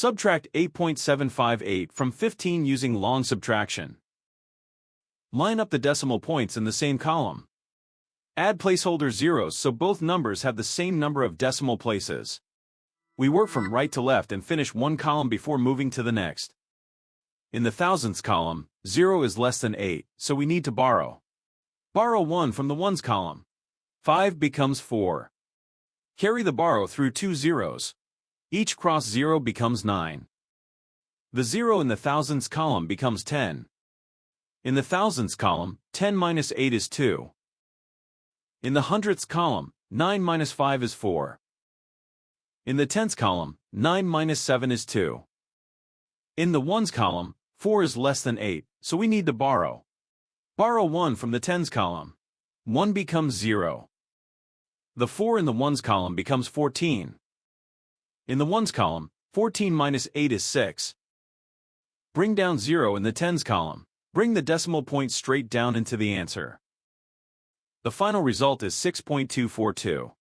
Subtract 8.758 from 15 using long subtraction. Line up the decimal points in the same column. Add placeholder zeros so both numbers have the same number of decimal places. We work from right to left and finish one column before moving to the next. In the thousandths column, 0 is less than 8, so we need to borrow. Borrow 1 from the ones column. 5 becomes 4. Carry the borrow through 2 zeros. Each cross 0 becomes 9. The 0 in the thousandths column becomes 10. In the thousandths column, 10 minus 8 is 2. In the hundredths column, 9 minus 5 is 4. In the tenths column, 9 minus 7 is 2. In the ones column, 4 is less than 8, so we need to borrow. Borrow 1 from the tens column. 1 becomes 0. The 4 in the ones column becomes 14. In the ones column, 14 minus 8 is 6. Bring down 0 in the tens column. Bring the decimal point straight down into the answer. The final result is 6.242.